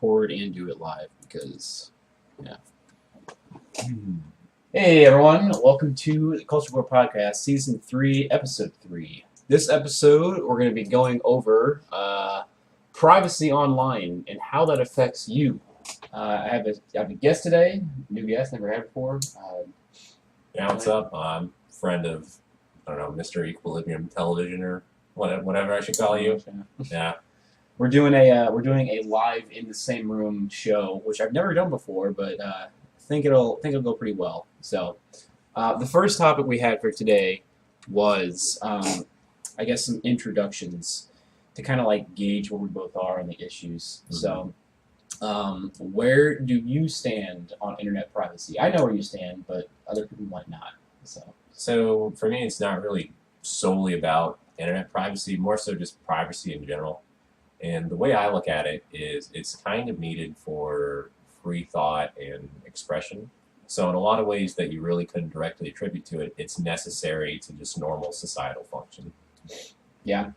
record and do it live because, yeah. Hey everyone, welcome to the Culture War Podcast, Season 3, Episode 3. This episode, we're going to be going over privacy online and how that affects you. I have a guest today, new guest, never had before. Yeah, what's up? I'm a friend of, I don't know, Mr. Equilibrium Television or whatever I should call you. Yeah. We're doing a live in the same room show, which I've never done before, but I think it'll go pretty well. So, the first topic we had for today was, I guess, some introductions to kind of like gauge where we both are on the issues. Mm-hmm. So, where do you stand on internet privacy? I know where you stand, but other people might not. So for me, it's not really solely about internet privacy, more so just privacy in general. And the way I look at it is it's kind of needed for free thought and expression. So in a lot of ways that you really couldn't directly attribute to it, it's necessary to just normal societal function. Yeah,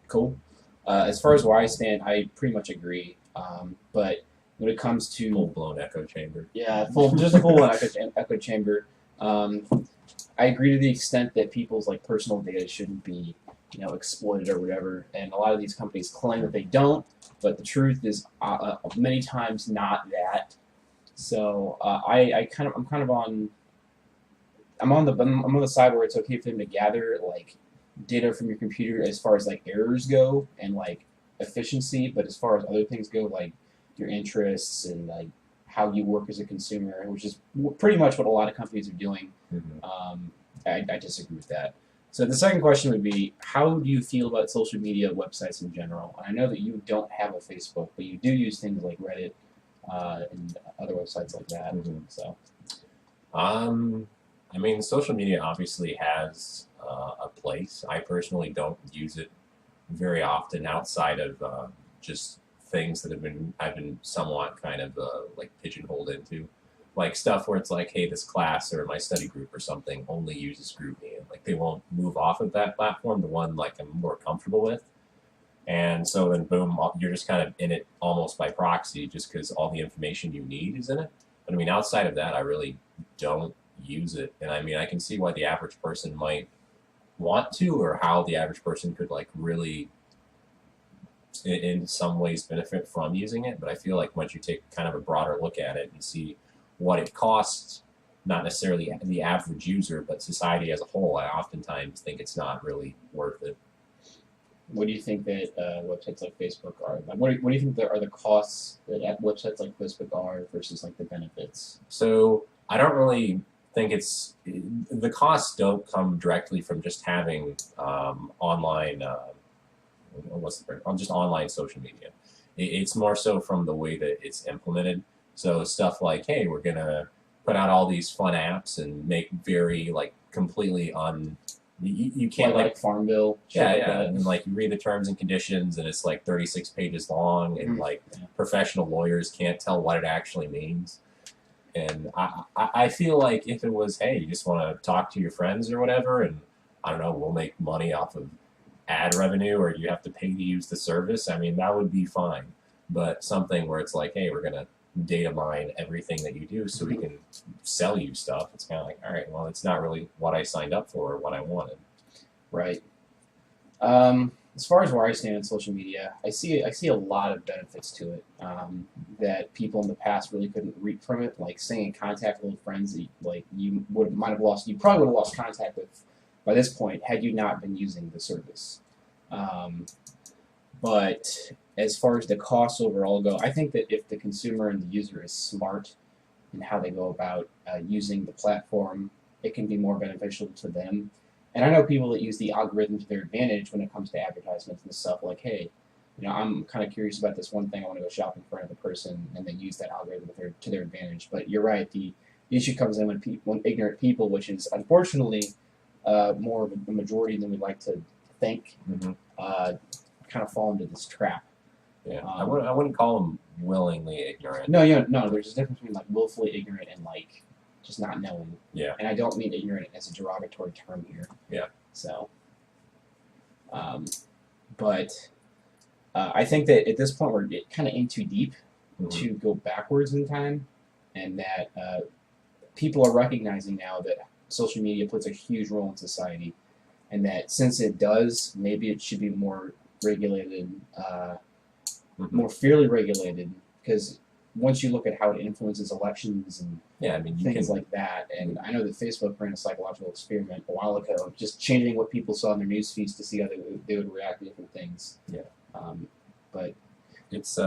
cool. As far as where I stand, I pretty much agree. But when it comes to full-blown echo chamber. Yeah, just a full-blown echo chamber. I agree to the extent that people's like personal data shouldn't be, exploited or whatever. And a lot of these companies claim that they don't, but the truth is many times not that. So I'm on the side where it's okay for them to gather like data from your computer as far as like errors go and like efficiency, but as far as other things go, like your interests and like how you work as a consumer, which is pretty much what a lot of companies are doing. Mm-hmm. I disagree with that. So the second question would be, how do you feel about social media websites in general? And I know that you don't have a Facebook, but you do use things like Reddit and other websites like that. Mm-hmm. So, I mean, social media obviously has a place. I personally don't use it very often outside of just things that I've been somewhat kind of like pigeonholed into, like stuff where it's like, hey, this class or my study group or something only uses GroupMe, and like they won't move off of that platform, the one like I'm more comfortable with, and so then boom, you're just kind of in it almost by proxy, just because all the information you need is in it. But I mean, outside of that, I really don't use it, and I mean, I can see why the average person might want to, or how the average person could like really in some ways benefit from using it. But I feel like once you take kind of a broader look at it and see what it costs, not necessarily the average user, but society as a whole, I oftentimes think it's not really worth it. What do you think that websites like Facebook are? Like, what do you think are the costs that websites like Facebook are versus like the benefits? So I don't really think the costs don't come directly from just having online just online social media. It's more so from the way that it's implemented. So stuff like, hey, we're gonna put out all these fun apps and make very like completely you can't like Farmville. Yeah, and like you read the terms and conditions and it's like 36 pages long, and professional lawyers can't tell what it actually means. And I feel like if it was, hey, you just want to talk to your friends or whatever, and I don't know, we'll make money off of ad revenue, or you have to pay to use the service, I mean, that would be fine. But something where it's like, hey, we're going to data mine everything that you do so we can sell you stuff, it's kind of like, all right, well, it's not really what I signed up for or what I wanted. Right. As far as where I stand on social media, I see a lot of benefits to it that people in the past really couldn't reap from it, like staying in contact with old friends that you probably would have lost contact with by this point had you not been using the service. But as far as the costs overall go, I think that if the consumer and the user is smart in how they go about using the platform, it can be more beneficial to them. And I know people that use the algorithm to their advantage when it comes to advertisements and stuff, like, hey, I'm kind of curious about this one thing, I want to go shopping for another person, and they use that algorithm to their advantage. But you're right, the issue comes in when ignorant people, which is unfortunately more of a majority than we'd like to think, kind of fall into this trap. Yeah, I wouldn't call them willingly ignorant. No, there's a difference between like willfully ignorant and like just not knowing. Yeah. And I don't mean ignorant as a derogatory term here. Yeah. So, but I think that at this point we're kind of in too deep to go backwards in time, and that people are recognizing now that social media plays a huge role in society, and that since it does, maybe it should be more regulated, more fairly regulated, because once you look at how it influences elections and Yeah, I mean, you things can. like that, and I know that Facebook ran a psychological experiment a while ago, just changing what people saw in their news feeds to see how they would react to different things. Yeah. But It's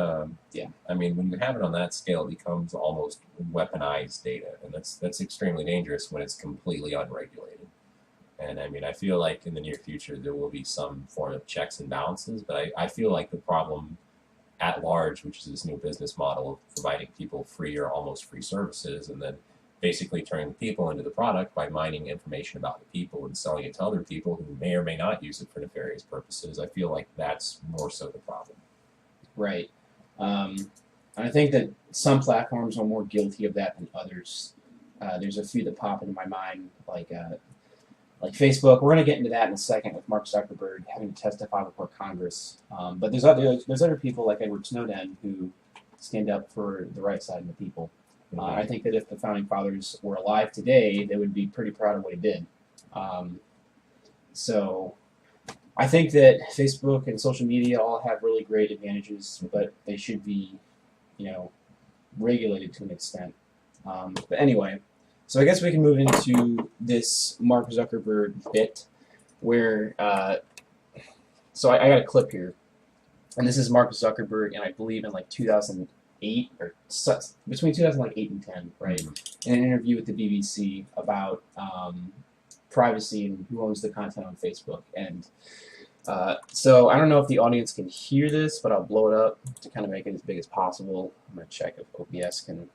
yeah. I mean, when you have it on that scale, it becomes almost weaponized data, and that's extremely dangerous when it's completely unregulated. And I mean, I feel like in the near future there will be some form of checks and balances, but I feel like the problem at large, which is this new business model of providing people free or almost free services, and then basically turning the people into the product by mining information about the people and selling it to other people who may or may not use it for nefarious purposes. I feel like that's more so the problem. Right. I think that some platforms are more guilty of that than others. There's a few that pop into my mind, like Facebook. We're going to get into that in a second with Mark Zuckerberg having to testify before Congress. But there's other people like Edward Snowden who stand up for the right side of the people. I think that if the founding fathers were alive today, they would be pretty proud of what he did. So I think that Facebook and social media all have really great advantages, but they should be, regulated to an extent. But anyway, so I guess we can move into this Mark Zuckerberg bit where, so I got a clip here, and this is Mark Zuckerberg, and I believe in like 2008 or between 2008 and 10, right? In an interview with the BBC about privacy and who owns the content on Facebook. And so I don't know if the audience can hear this, but I'll blow it up to kind of make it as big as possible. I'm going to check if OBS can.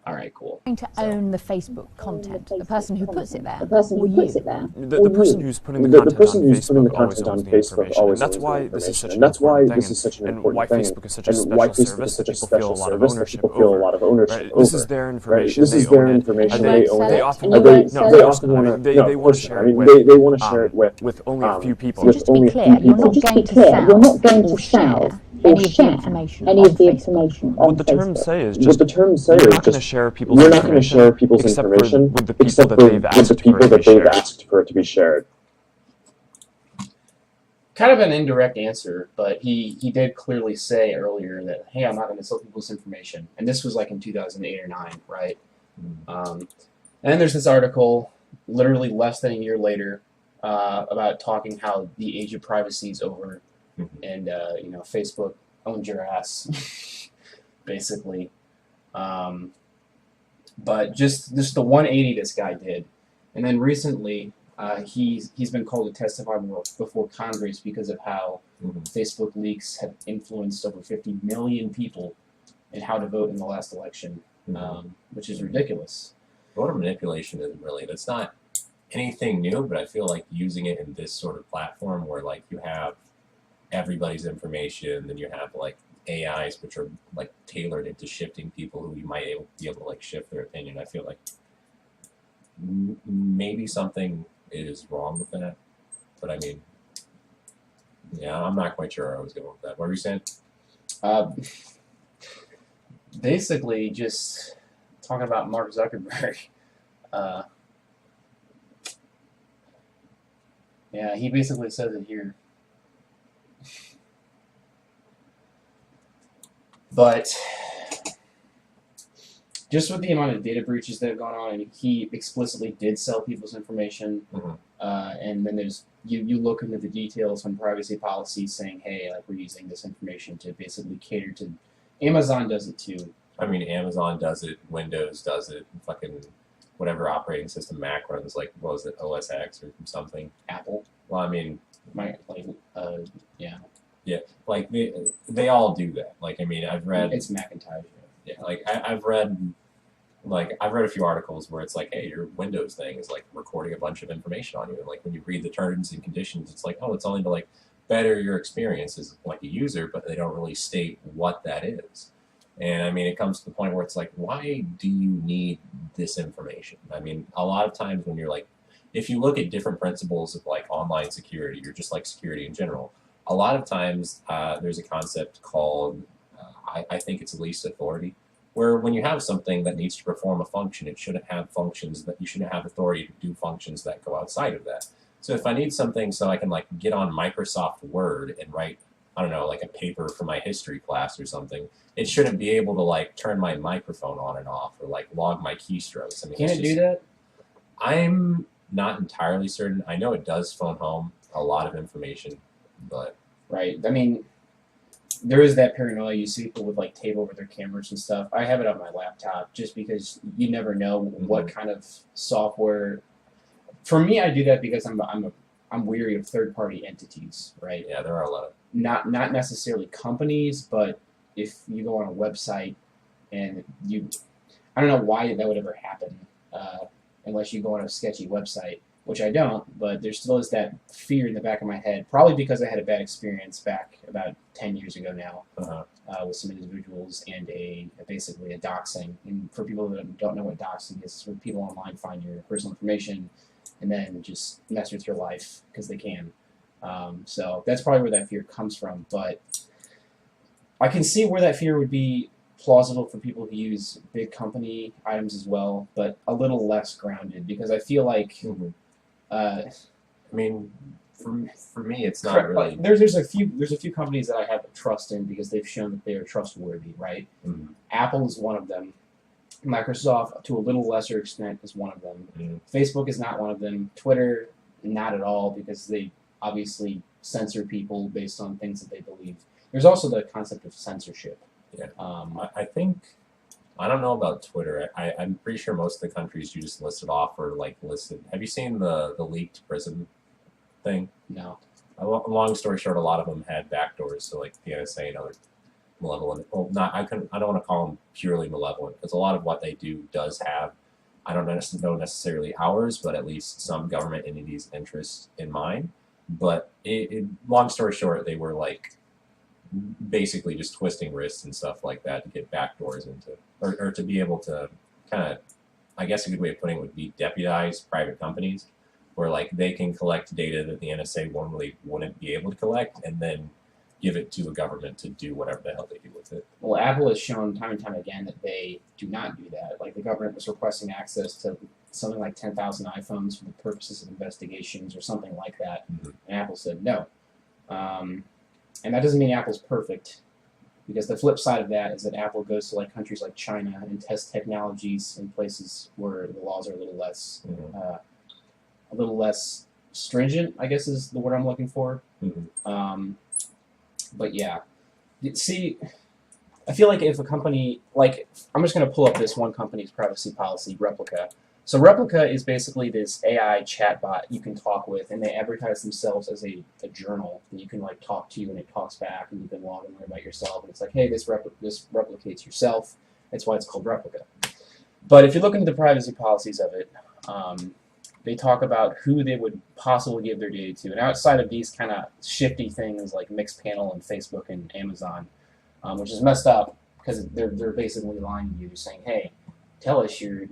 All right, cool. To own the Facebook content, the person who puts it there, the person who puts it there, the person who's putting the content on Facebook always owns the information, and that's why this is such an important thing, and why Facebook is such a special service that people feel a lot of ownership over. Right? This is their information. This is their information. They own it. They often And want to share it with only a few people. So just to be clear, you're not going to sell any of the information on Facebook. What the terms say is just you're not going to share people's information with the people that they've asked for it to be shared. Kind of an indirect answer, but he did clearly say earlier that, hey, I'm not going to sell people's information. And this was like in 2008 or 9, right? And then there's this article, literally less than a year later, about talking how the age of privacy is over, and Facebook owns your ass, basically. But just the 180 this guy did, and then recently he's been called to testify before Congress because of how Facebook leaks have influenced over 50 million people in how to vote in the last election, which is ridiculous. Voter manipulation isn't really, that's not anything new, but I feel like using it in this sort of platform where like you have everybody's information, then you have like AIs which are like tailored into shifting people who you might be able to like shift their opinion. I feel like maybe something is wrong with that, but I mean, yeah, I'm not quite sure where I was going with that. What were you saying? Basically, just talking about Mark Zuckerberg. Yeah, he basically says it here. But just with the amount of data breaches that have gone on, and he explicitly did sell people's information, and then there's you look into the details on privacy policies saying, hey, like we're using this information to basically cater to. Amazon does it too. I mean, Amazon does it, Windows does it, fucking whatever operating system Mac runs, like what was it, OS X or something? Apple. Well, I mean, yeah. Yeah, like they all do that. Like, I mean, I've read. It's Macintosh. Yeah, like I've read a few articles where it's like, hey, your Windows thing is like recording a bunch of information on you, and like when you read the terms and conditions, it's like, oh, it's only to like better your experience as like a user, but they don't really state what that is. And I mean, it comes to the point where it's like, why do you need this information? I mean, a lot of times when you're like, if you look at different principles of like online security or just like security in general, a lot of times there's a concept called, I think it's least authority. Where when you have something that needs to perform a function, it shouldn't have functions that you shouldn't have authority to do functions that go outside of that. So if I need something so I can like get on Microsoft Word and write, I don't know, like a paper for my history class or something, it shouldn't be able to like turn my microphone on and off or like log my keystrokes. I mean, Can it do that? I'm not entirely certain. I know it does phone home a lot of information, but Right. I mean, there is that paranoia. You see people with like tape over their cameras and stuff. I have it on my laptop just because you never know what kind of software. For me, I do that because I'm weary of third-party entities, right? yeah, there are a lot of Not necessarily companies, but if you go on a website and I don't know why that would ever happen unless you go on a sketchy website, which I don't, but there still is that fear in the back of my head, probably because I had a bad experience back about 10 years ago now with some individuals and basically a doxing. And for people that don't know what doxing is, it's when people online find your personal information and then just mess with your life because they can. So that's probably where that fear comes from, but I can see where that fear would be plausible for people who use big company items as well, but a little less grounded because I feel like I mean, for me, it's not really. Like, there's a few companies that I have trust in because they've shown that they are trustworthy, right? Apple is one of them. Microsoft, to a little lesser extent, is one of them. Facebook is not one of them. Twitter, not at all, because they obviously censor people based on things that they believe. There's also the concept of censorship. Yeah. I think, I don't know about Twitter. I'm pretty sure most of the countries you just listed off are like listed. Have you seen the leaked prison thing? No. Long story short, a lot of them had backdoors, so like the NSA and other malevolent. Well, I don't want to call them purely malevolent because a lot of what they do does have, I don't know necessarily ours, but at least some government entities' interests in mind. But long story short, they were like basically just twisting wrists and stuff like that to get backdoors into, or to be able to kind of, I guess a good way of putting it would be deputize private companies, where like they can collect data that the NSA normally wouldn't be able to collect, and then give it to a government to do whatever the hell they do with it. Well, Apple has shown time and time again that they do not do that. Like the government was requesting access to something like 10,000 iPhones for the purposes of investigations or something like that, and Apple said no. And that doesn't mean Apple's perfect, because the flip side of that is that Apple goes to like countries like China and tests technologies in places where the laws are a little less stringent, I guess is the word I'm looking for. But yeah, see, I feel like if a company, like, I'm just going to pull up this one company's privacy policy, Replica. So Replica is basically this AI chatbot you can talk with, and they advertise themselves as a journal that you can like talk to, and it talks back, and you can log and learn about yourself. And it's like, hey, this replicates yourself. That's why it's called Replica. But if you look into the privacy policies of it, they talk about who they would possibly give their data to. And outside of these kind of shifty things like Mixpanel and Facebook and Amazon, which is messed up because they're basically lying to you, saying, hey, tell us your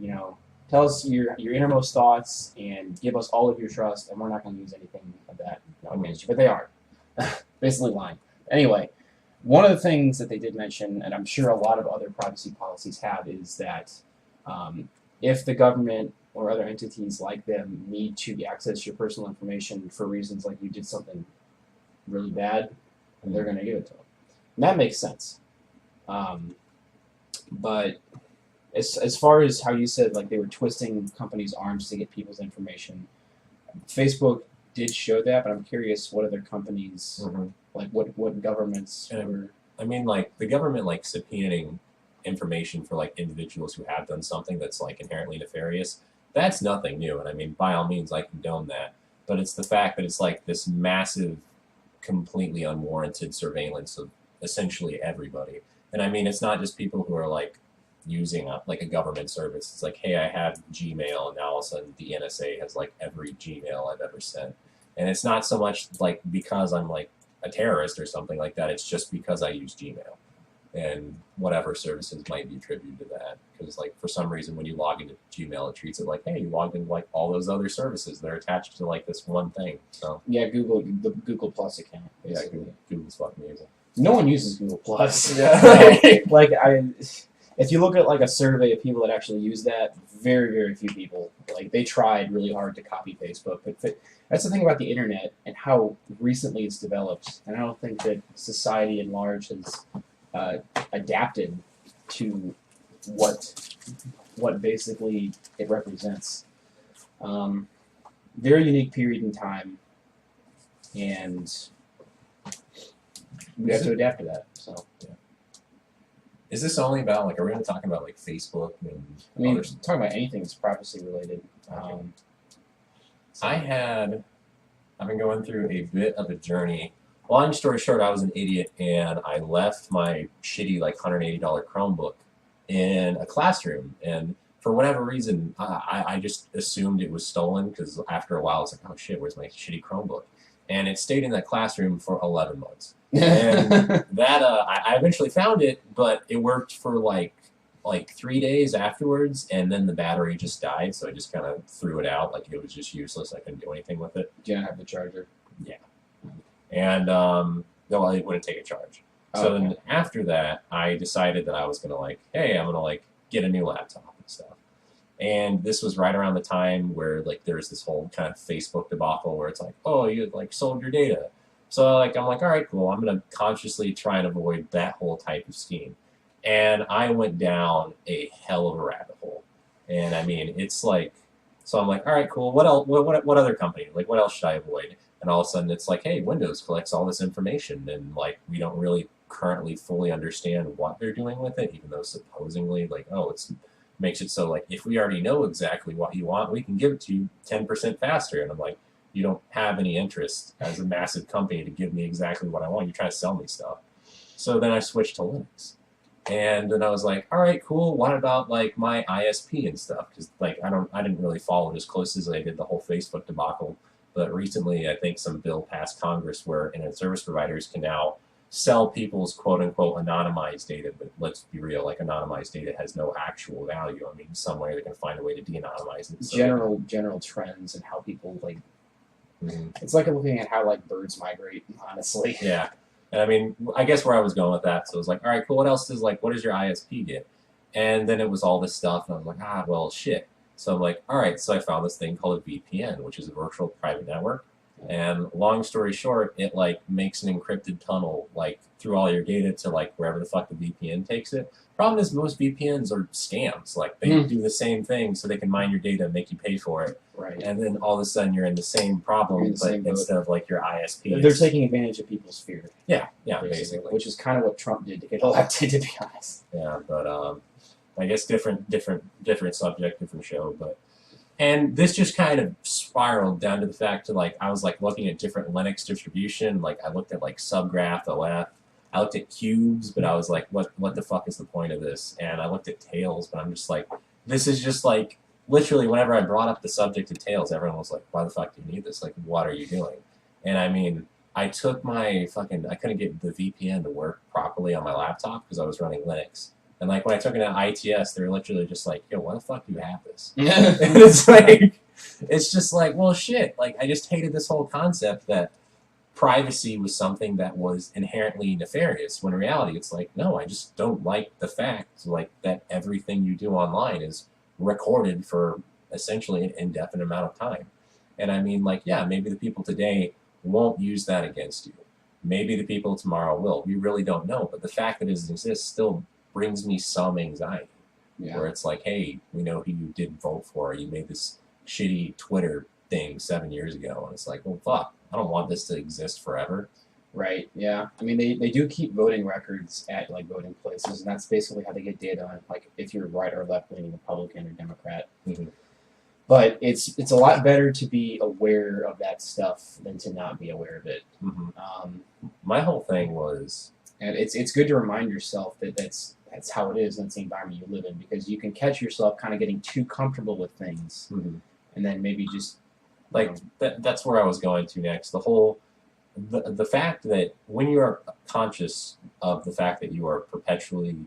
innermost thoughts and give us all of your trust, and we're not going to use anything of that against you. But they are basically lying. Anyway, one of the things that they did mention, and I'm sure a lot of other privacy policies have, is that if the government or other entities like them need to access your personal information for reasons like you did something really bad, and they're going to give it to them. And that makes sense. But as far as how you said, like, they were twisting companies' arms to get people's information, Facebook did show that, but I'm curious what other companies, like what governments were... I mean, like, the government, like, subpoenaing information for, like, individuals who have done something that's, like, inherently nefarious, that's nothing new. And, I mean, by all means, I condone that. But it's the fact that it's, like, this massive, completely unwarranted surveillance of essentially everybody. And, I mean, it's not just people who are, like, using a government service. It's like, hey, I have Gmail, and now all of a sudden the NSA has like every Gmail I've ever sent. And it's not so much like because I'm like a terrorist or something like that. It's just because I use Gmail and whatever services might be attributed to that. Because like for some reason when you log into Gmail, it treats it like, hey, you logged into like all those other services that are attached to like this one thing. So yeah, the Google Plus account. Basically. Yeah, Google's fucking amazing. No one uses Google Plus. Yeah. If you look at like a survey of people that actually use that, very, very few people. Like they tried really hard to copy Facebook, but that's the thing about the internet and how recently it's developed. And I don't think that society at large has adapted to what basically it represents. Very unique period in time, and we have to adapt to that. So. Yeah. Is this only about like? Are we only talking about like Facebook and? I mean, talking about anything that's privacy related. I've been going through a bit of a journey. Long story short, I was an idiot and I left my shitty like $180 Chromebook in a classroom, and for whatever reason, I just assumed it was stolen because after a while, I was like, oh shit, where's my shitty Chromebook? And it stayed in that classroom for 11 months. And that I eventually found it, but it worked for like 3 days afterwards, and then the battery just died, so I just kind of threw it out. Like it was just useless. I couldn't do anything with it. Do you not have the charger? Yeah. And no, I wouldn't take a charge. So then after that, I decided that I was gonna like, hey, I'm gonna like get a new laptop and stuff. And this was right around the time where like there was this whole kind of Facebook debacle where it's like, oh, you like sold your data. So like I'm like, all right, cool. I'm gonna consciously try and avoid that whole type of scheme. And I went down a hell of a rabbit hole. And I mean, it's like, so I'm like, all right, cool. What else? What other company? Like, what else should I avoid? And all of a sudden, it's like, hey, Windows collects all this information, and like we don't really currently fully understand what they're doing with it, even though supposedly, like, oh, it's makes it so like if we already know exactly what you want, we can give it to you 10% faster. And I'm like, you don't have any interest as a massive company to give me exactly what I want. You're trying to sell me stuff. So then I switched to Linux. And then I was like, all right, cool. What about like my ISP and stuff? Because like I didn't really follow it as close as I did the whole Facebook debacle. But recently, I think some bill passed Congress where internet service providers can now sell people's quote-unquote anonymized data. But let's be real, like anonymized data has no actual value. I mean, somewhere they're going to find a way to de-anonymize it. So General trends and how people like. It's like looking at how like birds migrate, honestly. Yeah. And I mean, I guess where I was going with that, so it was like, all right, cool, what else does, like, what does your ISP get? And then it was all this stuff, and I was like, well, shit. So I'm like, all right, so I found this thing called a VPN, which is a virtual private network. And long story short, it, like, makes an encrypted tunnel, like, through all your data to, like, wherever the fuck the VPN takes it. Problem is, most VPNs are scams. Like, they do the same thing so they can mine your data and make you pay for it. Right. And then all of a sudden you're in the same problem, but instead of, like, your ISP. They're taking advantage of people's fear. Yeah, basically. Which is kind of what Trump did to get elected, to be honest. Yeah, but I guess different subject, different show, but and this just kind of spiraled down to the fact that like I was like looking at different Linux distribution, like I looked at like Subgraph OS, I looked at Cubes, but I was like, what the fuck is the point of this? And I looked at Tails, but I'm just like, this is just like literally whenever I brought up the subject of Tails, everyone was like, why the fuck do you need this? Like, what are you doing? And I mean, I took my I couldn't get the VPN to work properly on my laptop because I was running Linux. And like when I took it to ITS, they were literally just like, yo, why the fuck do you have this? And it's like, it's just like, well, shit. Like, I just hated this whole concept that privacy was something that was inherently nefarious. When in reality, it's like, no, I just don't like the fact like that everything you do online is recorded for essentially an indefinite amount of time. And I mean, like, yeah, maybe the people today won't use that against you. Maybe the people tomorrow will. We really don't know. But the fact that it exists still brings me some anxiety. Yeah. Where it's like, hey, we know who you did vote for. You made this shitty Twitter thing 7 years ago. And it's like, well, fuck. I don't want this to exist forever. Right, yeah. I mean, they do keep voting records at, like, voting places, and that's basically how they get data on, like, if you're right or left-leaning, Republican or Democrat. Mm-hmm. But it's a lot better to be aware of that stuff than to not be aware of it. Mm-hmm. My whole thing was... And it's good to remind yourself that that's how it is, and that's the environment you live in, because you can catch yourself kind of getting too comfortable with things, and then maybe just... Like, that's where I was going to next. The fact that when you are conscious of the fact that you are perpetually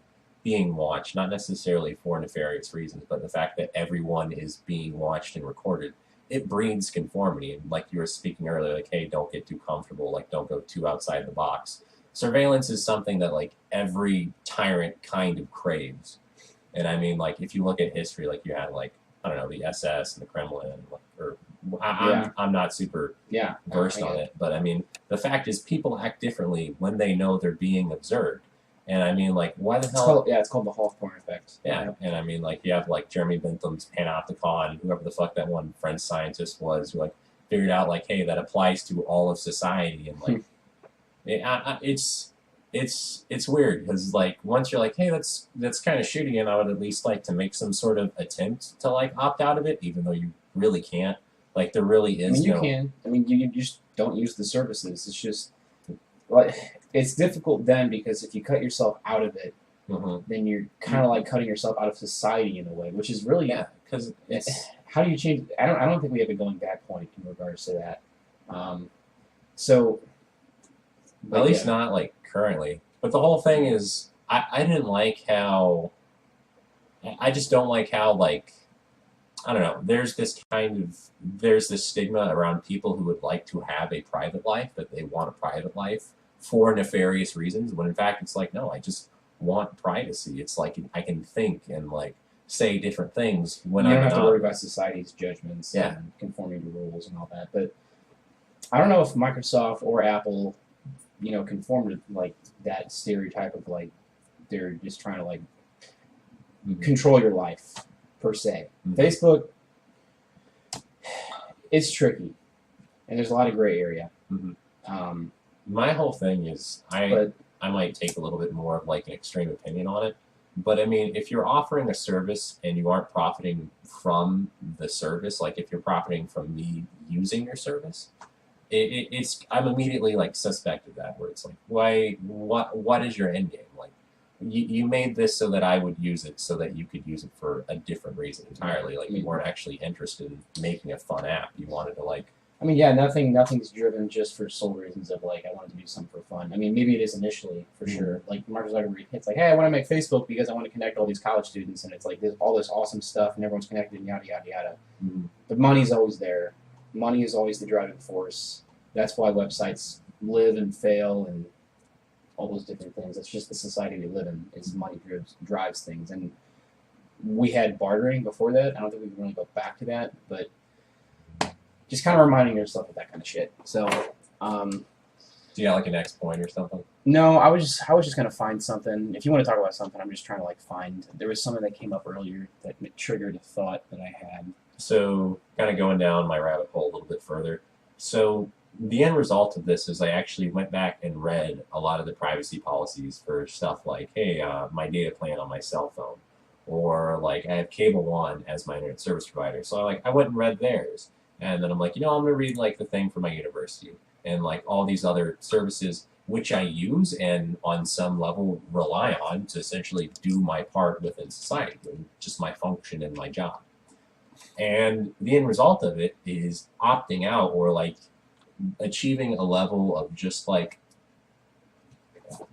being watched, not necessarily for nefarious reasons, but the fact that everyone is being watched and recorded, it breeds conformity. And like you were speaking earlier, like, hey, don't get too comfortable, like, don't go too outside the box. surveillance is something that like every tyrant kind of craves. And I mean, like if you look at history, like you had like I don't know the SS and the Kremlin, or I'm not super versed on it, but I mean the fact is people act differently when they know they're being observed. And I mean, like, why the hell? It's called the Hofporn effect. Yeah, and I mean, like, you have like Jeremy Bentham's Panopticon, whoever the fuck that one French scientist was, who like figured out like, hey, that applies to all of society, and like, it's weird because like once you're like, hey, that's kind of shitty, and I would at least like to make some sort of attempt to like opt out of it, even though you really can't. Like, there really is. I mean, you can. I mean, you just don't use the services. It's just like. It's difficult then because if you cut yourself out of it, then you're kind of like cutting yourself out of society in a way, which is really because it's how do you change? I don't think we have a going back point in regards to that. So at least not like currently. But the whole thing is, I didn't like how. I just don't like how like. I don't know. There's this stigma around people who would like to have a private life, that they want a private life for nefarious reasons, when in fact it's like, no, I just want privacy. It's like I can think and like say different things when you don't have to worry about society's judgments and conforming to rules and all that. But I don't know if Microsoft or Apple, conform to like that stereotype of like they're just trying to like control your life per se. Facebook, it's tricky, and there's a lot of gray area. My whole thing is, I might take a little bit more of like an extreme opinion on it, but I mean, if you're offering a service and you aren't profiting from the service, like if you're profiting from me using your service, I'm immediately like suspect of that, where it's like, what is your end game? Like, you made this so that I would use it, so that you could use it for a different reason entirely. Like, you weren't actually interested in making a fun app. You wanted to like. I mean, yeah, nothing's driven just for sole reasons of like I wanted to do something for fun. I mean, maybe it is initially for sure. Like Mark Zuckerberg, it's like, hey, I want to make Facebook because I want to connect all these college students, and it's like there's all this awesome stuff, and everyone's connected, and yada yada yada. But money's always there. Money is always the driving force. That's why websites live and fail, and all those different things. It's just the society we live in. Is money drives things, and we had bartering before that. I don't think we can really go back to that, but. Just kind of reminding yourself of that kind of shit. So, do you got like an next point or something? No, I was just gonna find something. If you want to talk about something, I'm just trying to like find. There was something that came up earlier that triggered a thought that I had. So, kind of going down my rabbit hole a little bit further. So, the end result of this is I actually went back and read a lot of the privacy policies for stuff like, hey, my data plan on my cell phone, or like I have Cable One as my internet service provider. So I went and read theirs. And then I'm like, I'm going to read like the thing for my university and like all these other services which I use and on some level rely on to essentially do my part within society, just my function and my job. And the end result of it is opting out, or like achieving a level of just like,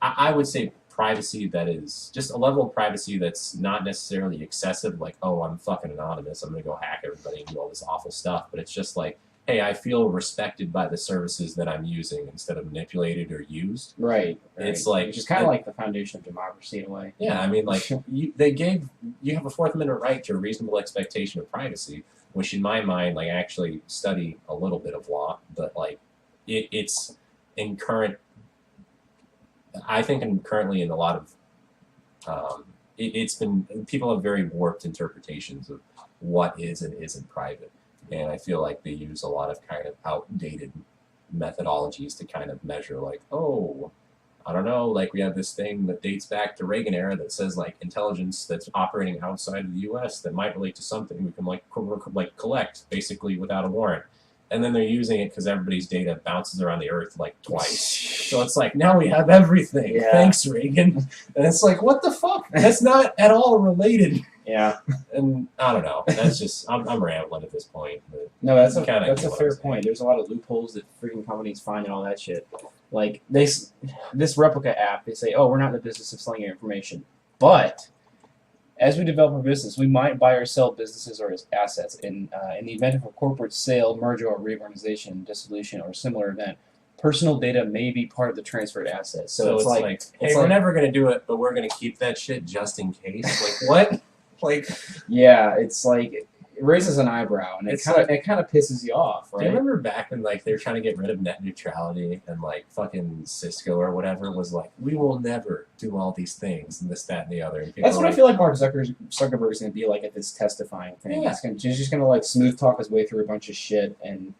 I would say privacy that is just a level of privacy that's not necessarily excessive, like, oh, I'm fucking anonymous, I'm gonna go hack everybody and do all this awful stuff, but it's just like, hey, I feel respected by the services that I'm using instead of manipulated or used. Right. It's like, which is kind of like the foundation of democracy in a way. Yeah, I mean, like you have a Fourth Amendment right to a reasonable expectation of privacy, which in my mind, like I actually study a little bit of law, but like it's in current. I think currently in a lot of, it's been, people have very warped interpretations of what is and isn't private. And I feel like they use a lot of kind of outdated methodologies to kind of measure like, oh, I don't know, like we have this thing that dates back to Reagan era that says like intelligence that's operating outside of the U.S. that might relate to something we can like collect basically without a warrant. And then they're using it because everybody's data bounces around the earth like twice. So it's like, now we have everything. Yeah. Thanks, Reagan. And it's like, what the fuck? That's not at all related. Yeah. And I don't know. That's just, I'm rambling at this point. But no, that's a fair point. There's a lot of loopholes that freaking companies find and all that shit. Like, this replica app, they say, oh, we're not in the business of selling your information. But as we develop our business, we might buy or sell businesses or assets. In the event of a corporate sale, merger, or reorganization, dissolution, or similar event, personal data may be part of the transferred asset. So it's like, hey, we're never gonna do it, but we're gonna keep that shit just in case. Like what? Like, yeah, it's like it raises an eyebrow, and it kind of pisses you off, right? Do you remember back when like they were trying to get rid of net neutrality, and like fucking Cisco or whatever was like, we will never do all these things and this, that, and the other. And that's what I feel like Mark Zuckerberg is going to be like at this testifying thing. Yeah. He's just going to like smooth talk his way through a bunch of shit, and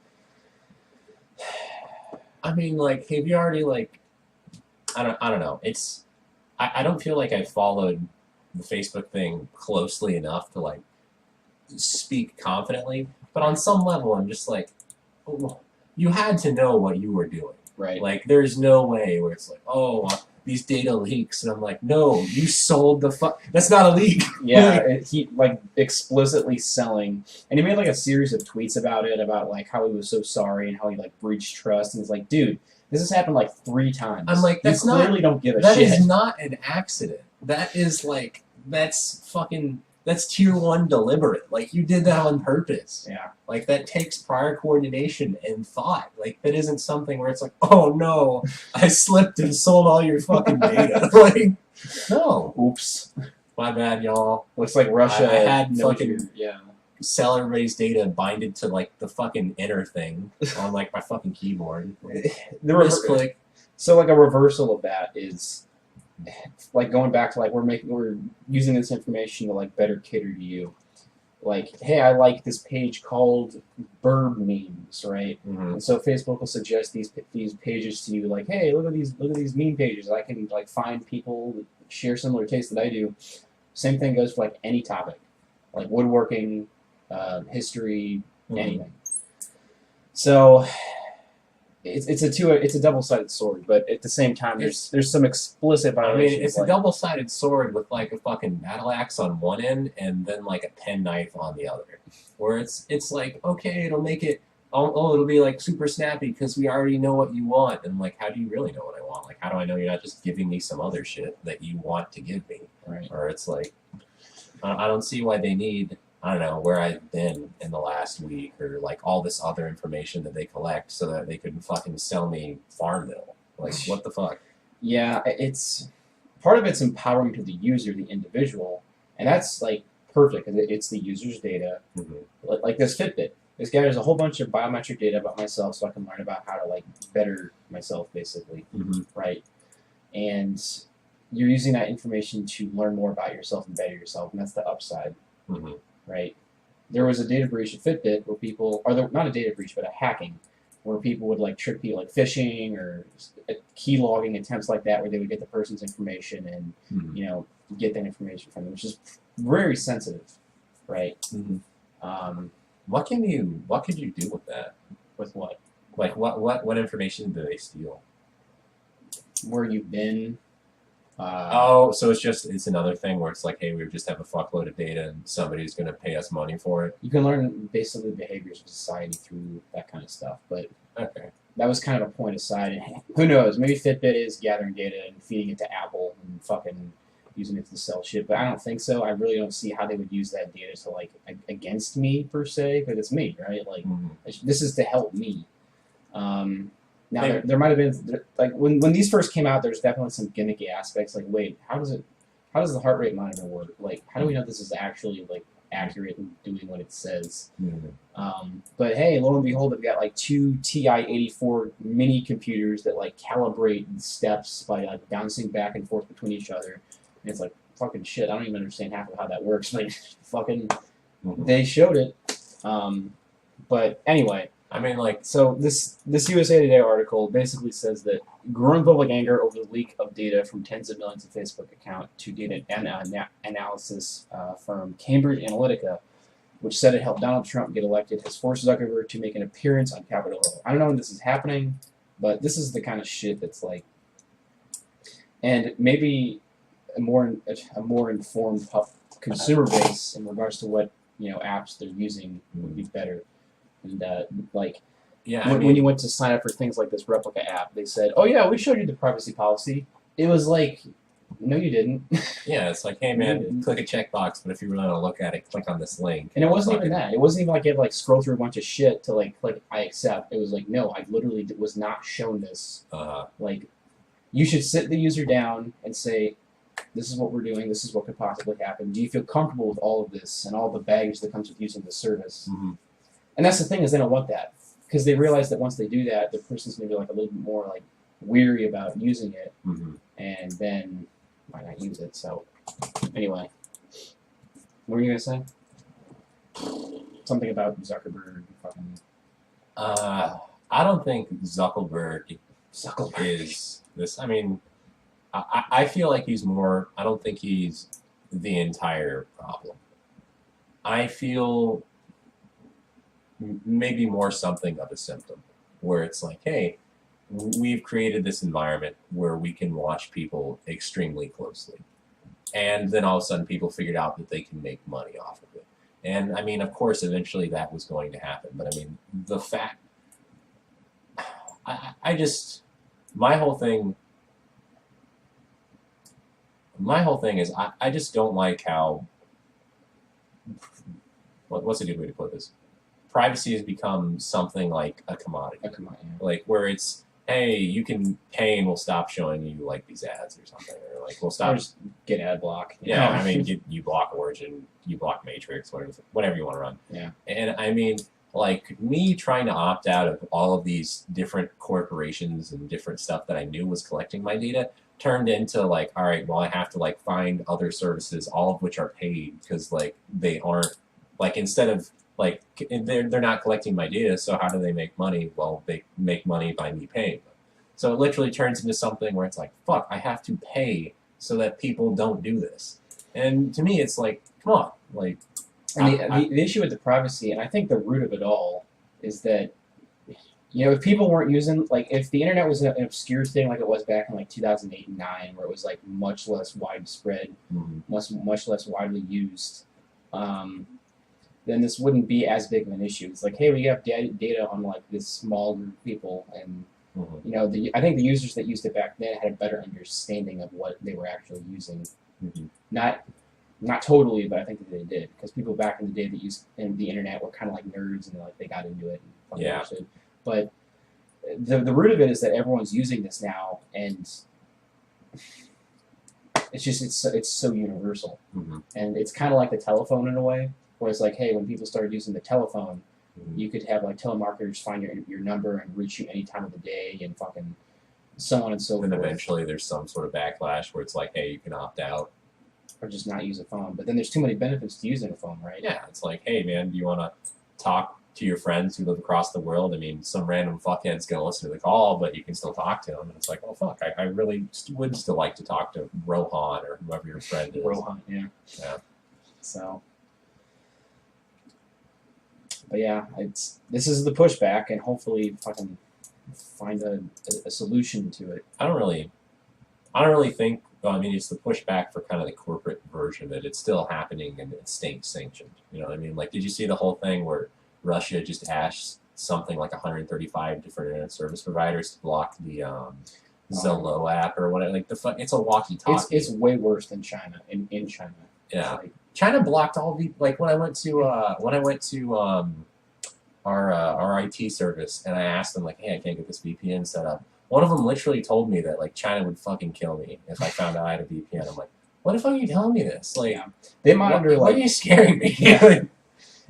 I mean, like, have you already like, I don't know. It's I don't feel like I followed the Facebook thing closely enough to like speak confidently, but on some level I'm just like, oh, you had to know what you were doing, right? Like there's no way where it's like, oh, these data leaks, and I'm like, no, you sold the that's not a leak. Yeah, he like explicitly selling, and he made like a series of tweets about it, about like how he was so sorry and how he like breached trust, and he's like, dude, this has happened like 3 times. I'm like, you clearly don't give a shit. That is not an accident. That is like, that's tier 1 deliberate. Like, you did that on purpose. Yeah. Like, that takes prior coordination and thought. Like, that isn't something where it's like, oh no, I slipped and sold all your fucking data. Like, no. Oops. My bad, y'all. Looks like Russia I had fucking yeah. sell everybody's data and bind it to like the fucking enter thing on like my fucking keyboard. Misclick. So like a reversal of that is like going back to like we're using this information to like better cater to you. Like, hey, I like this page called bird memes, right? Mm-hmm. And so Facebook will suggest these pages to you, like, hey, look at these meme pages. I can like find people that share similar tastes that I do. Same thing goes for like any topic, like woodworking, history, anything. So it's a double-sided sword, but at the same time, there's some explicit violations. I mean, it's a double-sided sword with like a fucking battle axe on one end and then like a penknife on the other. Where it's like, okay, it'll make it, it'll be like super snappy because we already know what you want. And like, how do you really know what I want? Like, how do I know you're not just giving me some other shit that you want to give me? Right. Or it's like, I don't see why they need, I don't know, where I've been in the last week or like all this other information that they collect so that they could fucking sell me Farmville. Like, what the fuck? Yeah, it's part of it's empowering to the user, the individual, and that's like perfect because it's the user's data. Mm-hmm. Like this Fitbit. This guy has a whole bunch of biometric data about myself so I can learn about how to like better myself, basically. Mm-hmm. Right? And you're using that information to learn more about yourself and better yourself, and that's the upside. Mm-hmm. Right? There was a data breach at Fitbit where people, not a data breach, but a hacking, where people would like trick people, like phishing or key logging attempts like that, where they would get the person's information and get that information from them, which is very sensitive, right? Mm-hmm. What could you do with that? With what? Like what information do they steal? Where you've been. So it's another thing where it's like, hey, we just have a fuckload of data and somebody's going to pay us money for it. You can learn basically behaviors of society through that kind of stuff, but okay, that was kind of a point aside. And who knows? Maybe Fitbit is gathering data and feeding it to Apple and fucking using it to sell shit, but I don't think so. I really don't see how they would use that data to like against me per se, because it's me, right? Like this is to help me. Now there might have been like when these first came out, there's definitely some gimmicky aspects. Like, wait, how does the heart rate monitor work? Like, how do we know this is actually like accurate and doing what it says? But hey, lo and behold, they've got like 2 TI-84 mini computers that like calibrate steps by like bouncing back and forth between each other. And it's like fucking shit. I don't even understand half of how that works. Like, fucking, they showed it. But anyway. I mean, like, so this USA Today article basically says that growing public anger over the leak of data from tens of millions of Facebook account to data analysis firm Cambridge Analytica, which said it helped Donald Trump get elected, has forced Zuckerberg to make an appearance on Capitol Hill. I don't know when this is happening, but this is the kind of shit that's like, and maybe a more informed consumer base in regards to what apps they're using would be better. And when you went to sign up for things like this replica app, they said, "Oh yeah, we showed you the privacy policy." It was like No, you didn't. Yeah, it's like, hey man, click a checkbox, but if you really want to look at it, click on this link. And it wasn't even that. It wasn't even like you had to like scroll through a bunch of shit to like click I accept. It was like, no, I literally was not shown this. Like, you should sit the user down and say, this is what we're doing. This is what could possibly happen. Do you feel comfortable with all of this and all the baggage that comes with using the service? And that's the thing, is they don't want that, because they realize that once they do that, the person's gonna be like a little bit more like weary about using it, and then why not use it? So anyway, what were you gonna say? Something about Zuckerberg. Fucking. I don't think Zuckerberg is this. I mean, I feel like he's more. I don't think he's the entire problem. I feel maybe more something of a symptom, where it's like, hey, we've created this environment where we can watch people extremely closely. And then all of a sudden people figured out that they can make money off of it. And I mean, of course, eventually that was going to happen. But I mean, the fact, I just, my whole thing is I just don't like how, what's a good way to put this? Privacy has become something like a commodity. Like where it's, hey, you can pay and we'll stop showing you like these ads or something, or like we'll stop. Or just get ad block. Yeah, I mean, you block Origin, you block Matrix, whatever you want to run. Yeah. And I mean, like me trying to opt out of all of these different corporations and different stuff that I knew was collecting my data turned into like, all right, well, I have to like find other services, all of which are paid, because like they aren't, like instead of like they're not collecting my data, so how do they make money? Well, they make money by me paying them. So it literally turns into something where it's like, fuck, I have to pay so that people don't do this. And to me, it's like, come on, like. And the issue with the privacy, and I think the root of it all, is that, you know, if people weren't using, like, if the internet was an obscure thing like it was back in like 2008 and 2009, where it was like much less widespread, much less widely used, then this wouldn't be as big of an issue. It's like, hey, we have data on like this small group of people, and you know, I think the users that used it back then had a better understanding of what they were actually using. Not totally, but I think that they did, because people back in the day that used the internet were kind of like nerds, and like they got into it and understood. But the root of it is that everyone's using this now, and it's just it's so universal, and it's kind of like the telephone in a way. Where it's like, hey, when people started using the telephone, you could have like telemarketers find your number and reach you any time of the day, and fucking so on and so forth. And eventually there's some sort of backlash where it's like, hey, you can opt out. Or just not use a phone. But then there's too many benefits to using a phone, right? Yeah, it's like, hey man, do you want to talk to your friends who live across the world? I mean, some random fuckhead's going to listen to the call, but you can still talk to them. And it's like, oh fuck, I really would still like to talk to Rohan or whoever your friend is. Rohan, yeah. So... But yeah, this is the pushback, and hopefully fucking find a solution to it. I don't really think. Well, I mean, it's the pushback for kind of the corporate version of it. It's still happening, and it's state sanctioned. You know what I mean? Like, did you see the whole thing where Russia just asked something like 135 different internet service providers to block the Zillow app or whatever? Like it's a walkie-talkie. It's way worse than China. In China, yeah. China blocked all the, like when I went to our IT service, and I asked them like, hey, I can't get this VPN set up. One of them literally told me that like China would fucking kill me if I found out I had a VPN. I'm like, what the fuck are you telling me this? Like, they monitor. Why are you scaring me?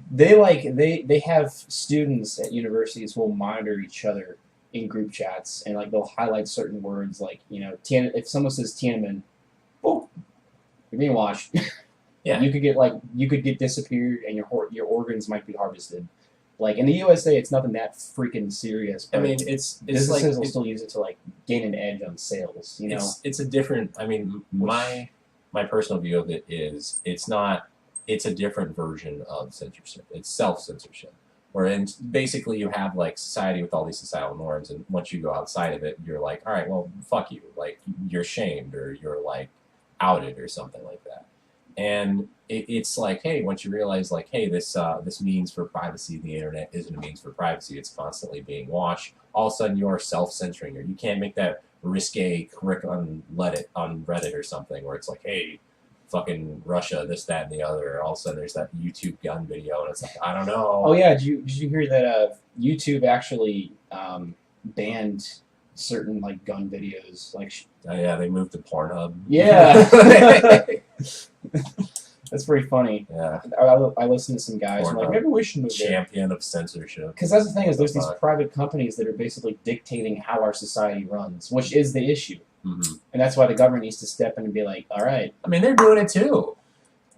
They have students at universities who will monitor each other in group chats, and like they'll highlight certain words, like, you know, if someone says Tiananmen, oh, you're being watched. Yeah. You could get disappeared, and your organs might be harvested. Like in the USA, it's nothing that freaking serious. But I mean, it's businesses like will still use it to like gain an edge on sales. You know, it's a different. I mean, my personal view of it is it's a different version of censorship. It's self-censorship, wherein basically you have like society with all these societal norms, and once you go outside of it, you're like, all right, well, fuck you. Like you're shamed, or you're like outed, or something like that. And it's like, hey, once you realize, like, hey, this means for privacy, the internet isn't a means for privacy. It's constantly being watched. All of a sudden, you're self-censoring, or you can't make that risque curriculum on Reddit or something where it's like, hey, fucking Russia, this, that, and the other. All of a sudden, there's that YouTube gun video, and it's like, I don't know. Oh yeah, did you hear that YouTube actually banned certain like gun videos? Like, Oh, yeah, they moved to Pornhub. yeah, that's pretty funny. Yeah, I listen to some guys who are like, maybe we should move there. champion of censorship. Because that's the thing is, there's these private companies that are basically dictating how our society runs, which is the issue. Mm-hmm. And that's why the government needs to step in and be like, all right. I mean, they're doing it too.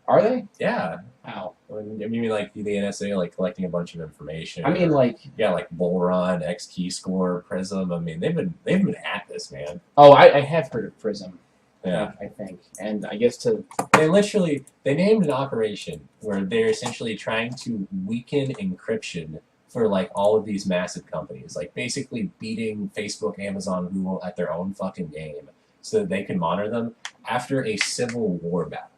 Are they? Yeah. How? I mean, like the NSA, like collecting a bunch of information. I mean, like, yeah, like Bull Run, X Key Score, Prism. I mean, they've been at this, man. oh, I have heard of Prism. Yeah. I think, and I guess They named an operation where they're essentially trying to weaken encryption for like all of these massive companies, like basically beating Facebook, Amazon, Google at their own fucking game so that they can monitor them after a civil war battle.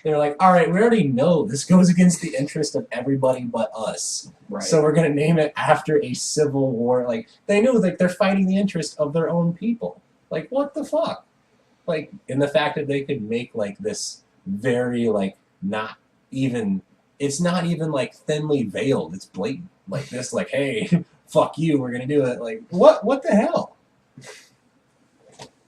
They're like, all right, we already know this goes against the interest of everybody but us. right. So we're going to name it after a civil war. Like, they know that they're fighting the interest of their own people. Like, what the fuck? Like, in the fact that they could make, like, this very, like, it's not even, like, thinly veiled. It's blatant. Like, this, like, hey, fuck you, we're going to do it. Like, what the hell?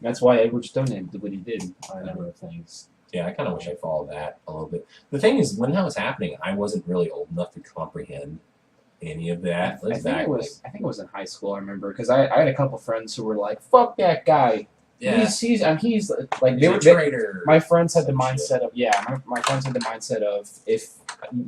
That's why Edward Snowden did what he did on a number of things. Yeah, I kind of wish I followed that a little bit. The thing is, when that was happening, I wasn't really old enough to comprehend any of that. I think it was in high school. I remember because I had a couple friends who were like, "Fuck that guy." Yeah. He's like He's a traitor. my friends had the Some mindset of my friends had the mindset of if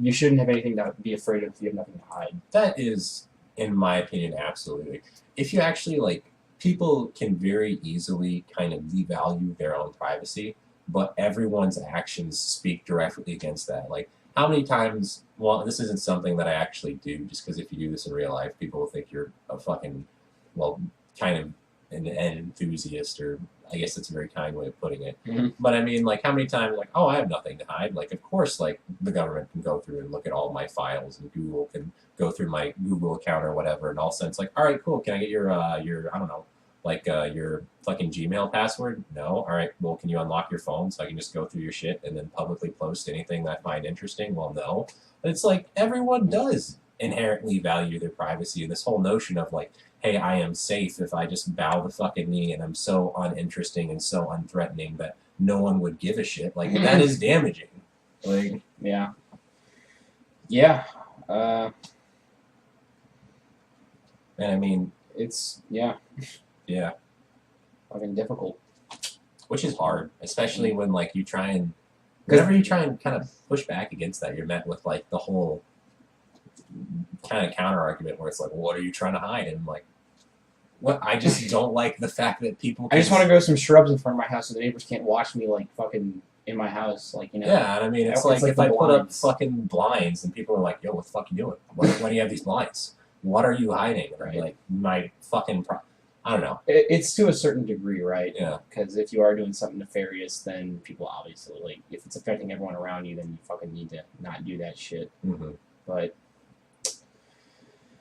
you shouldn't have anything to be afraid of if you have nothing to hide. That is, in my opinion, absolutely. If you actually, like, people can very easily kind of devalue their own privacy, but everyone's actions speak directly against that. Like, how many times, well, this isn't something that I actually do, just because if you do this in real life, people will think you're a fucking, well, kind of an enthusiast, or I guess that's a very kind way of putting it. Mhm. But I mean, like, how many times, like, oh, I have nothing to hide. Like, of course, like, the government can go through and look at all my files, and Google can go through my Google account or whatever, and all of a sudden it's like, all right, cool, can I get your I don't know, like, your fucking Gmail password? No? All right, well, can you unlock your phone so I can just go through your shit and then publicly post anything that I find interesting? Well, no. But it's like, everyone does inherently value their privacy, and this whole notion of, like, hey, I am safe if I just bow the fucking knee and I'm so uninteresting and so unthreatening that no one would give a shit. Like, that is damaging. Like, Yeah. Yeah. and I mean, It's yeah. fucking difficult. Which is hard, especially when, like, whenever you try and kind of push back against that, you're met with, like, the whole kind of counter argument where it's like, well, what are you trying to hide? And I'm like, what? I just don't like the fact that people. I just want to grow some shrubs in front of my house so the neighbors can't watch me like fucking in my house, like, you know. Yeah, and I mean, it's like if the I put up blinds. fucking blinds and people are like, yo, what the fuck are you doing? Why do you have these blinds? What are you hiding? And I'm Right. like, my fucking. I don't know. It's to a certain degree, right? Yeah. Because if you are doing something nefarious, then people obviously, like, if it's affecting everyone around you, then you fucking need to not do that shit. Mm-hmm. But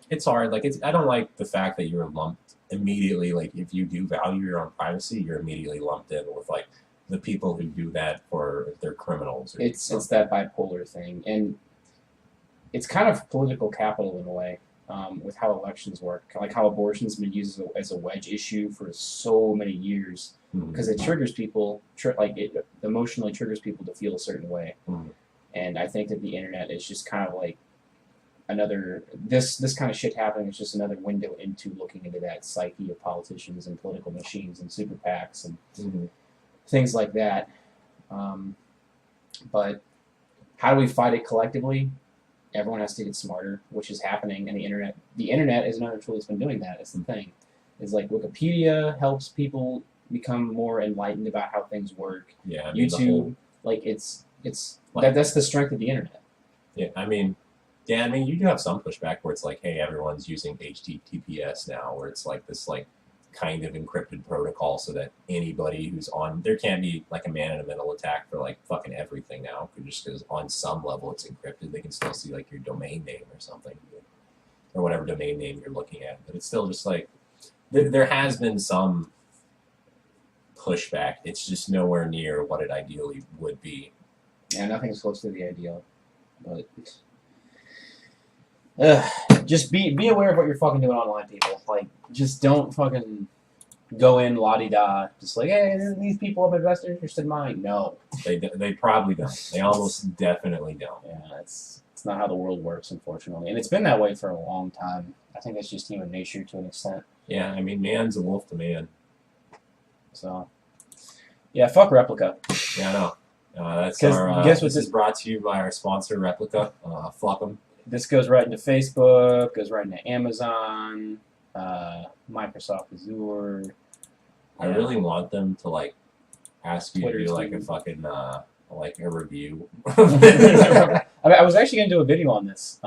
It's hard. Like, I don't like the fact that you're lumped immediately. Like, if you do value your own privacy, you're immediately lumped in with, like, the people who do that for if they're criminals. Or it's something. that bipolar thing, and it's kind of political capital in a way, with how elections work, like how abortion's been used as a wedge issue for so many years, Mhm. because it triggers people, it emotionally triggers people to feel a certain way, Mhm. and I think that the internet is just kind of like another this kind of shit happening is just another window into looking into that psyche of politicians and political machines and super PACs and Mhm. things like that. But how do we fight it collectively? Everyone has to get smarter, which is happening, and the internet is another tool that's been doing that. It's the thing. It's like Wikipedia helps people become more enlightened about how things work. Yeah, I mean, YouTube, like it's that's the strength of the internet. Yeah, I mean, you do have some pushback where it's like, hey, everyone's using HTTPS now, where it's like this, like, kind of encrypted protocol so that anybody who's on, there can't be, like, a man-in-the-middle attack for, like, fucking everything now, just because on some level it's encrypted. They can still see, like, your domain name or something, or whatever domain name you're looking at. But it's still just, like, there has been some pushback. It's just nowhere near what it ideally would be. Yeah, nothing's close to the ideal. But just be aware of what you're fucking doing online, people. Like, just don't fucking go in la-di-da, just like, hey, these people have a vested interest in mine. No. They probably don't. They almost definitely don't. Yeah, it's not how the world works, unfortunately. And it's been that way for a long time. I think that's just human nature to an extent. Yeah, I mean, man's a wolf to man. So, yeah, fuck Replica. Yeah, I know. That's 'Cause our. guess what this is brought to you by our sponsor, Replica. Fuck them. This goes right into Facebook, goes right into Amazon, Microsoft Azure. I really want them to like ask you Twitter to do like a too. fucking like a review. I was actually gonna do a video on this.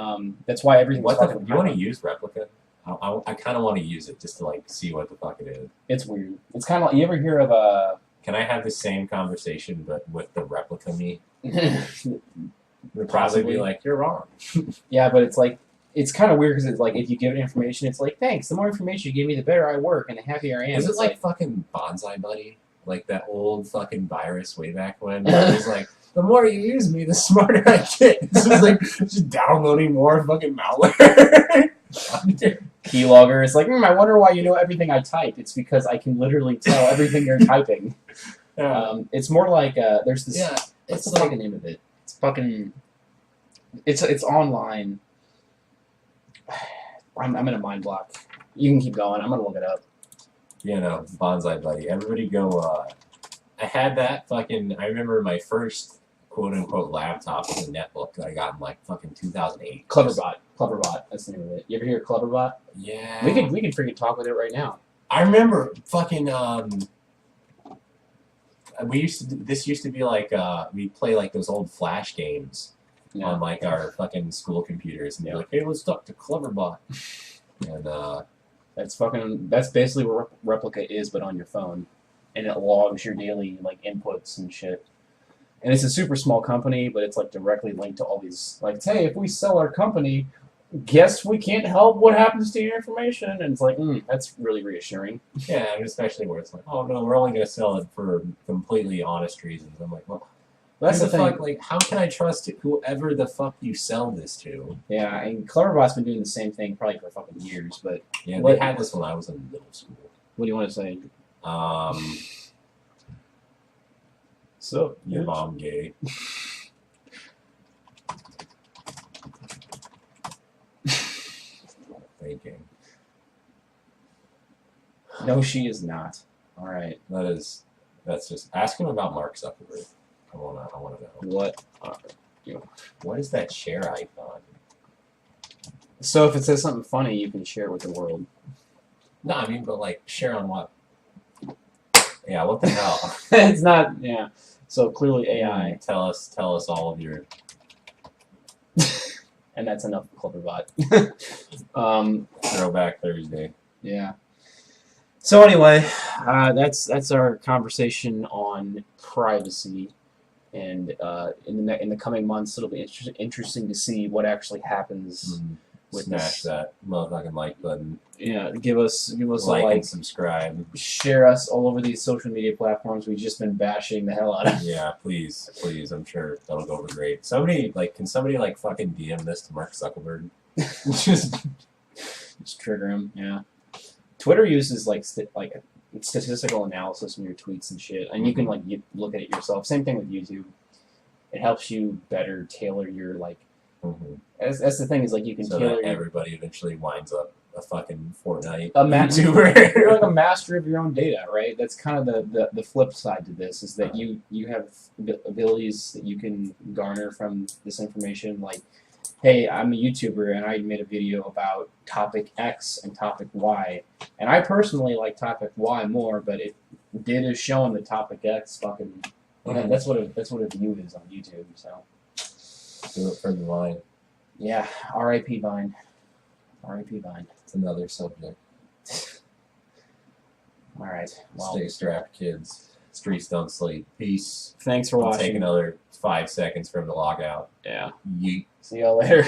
That's why everything's What the? fucking. You want to use Replica? I kind of want to use it just to like see what the fuck it is. It's weird. It's kind of like, you ever hear of Can I have the same conversation but with the Replica me? They'd probably Possibly. be like, "You're wrong." Yeah, but it's like, it's kind of weird because it's like, if you give it information, it's like, thanks. The more information you give me, the better I work and the happier I am. Is it It's like fucking Bonsai Buddy? Like that old fucking virus way back when? Where it was like, the more you use me, the smarter I get. It's just like, just downloading more fucking malware. keylogger? It's like, I wonder why you know everything I type. It's because I can literally tell everything you're typing. It's more like, there's this, Yeah, what's it's the like, fucking name of it? It's fucking, it's online. I'm in a mind block. You can keep going. I'm gonna look it up. you know, Bonsai Buddy. Everybody go, I had that fucking, I remember my first quote-unquote laptop was a netbook that I got in like fucking 2008. Cleverbot. That's the name of it. You ever hear of Cleverbot? Yeah. We could freaking talk with it right now. I remember fucking, this used to be like, we'd play like those old Flash games on like our fucking school computers and be like, hey, let's talk to Cleverbot. And, that's basically what Replica is, but on your phone, and it logs your daily like inputs and shit. And it's a super small company, but it's like directly linked to all these. Like, hey, if we sell our company, guess we can't help what happens to your information. And it's like, that's really reassuring. yeah, and especially where it's like, oh no, we're only going to sell it for completely honest reasons. I'm like, well, That's the thing. fuck, like, how can I trust whoever the fuck you sell this to? Yeah, and Cleverbot's been doing the same thing probably for fucking years. But Yeah, What- they had this when I was in middle school. what do you want to say? So Your mom gay. Thinking. No, she is not. All right. That's just ask him about Mark Zuckerberg. I wanna know. What? What is that share icon? So if it says something funny, you can share it with the world. No, I mean, but like share on what? Yeah, what the hell? It's not. Yeah. So clearly AI, Tell us all of your. and that's enough for Cleverbot. Throwback Thursday. Yeah. So anyway, that's our conversation on privacy, and in the coming months, it'll be interesting to see what actually happens with Smash this. that motherfucking like button. Yeah, give us Like a and like. subscribe. Share us all over these social media platforms. We've just been bashing the hell out of. Yeah, please. I'm sure that'll go over great. Can somebody like fucking DM this to Mark Zuckerberg? Just trigger him. Yeah. Twitter uses like statistical analysis in your tweets and shit, and you can like look at it yourself. Same thing with YouTube. It helps you better tailor your like. That's the thing is like you can so tailor that your, everybody eventually winds up a fucking Fortnite a YouTuber. You're like a master of your own data, right? That's kind of the flip side to this is that you have abilities that you can garner from this information. Like, hey, I'm a YouTuber and I made a video about topic X and topic Y, and I personally like topic Y more, but it did is showing the topic X fucking. That's what a view is on YouTube. So. Do it for the line. Yeah, R.I.P. Vine. R.I.P. Vine. It's another subject. All right. Well, Stay strapped, kids. Streets don't sleep. Peace. thanks for I'll watching. take another 5 seconds for him to log out. Yeah. Yeet. See y'all later.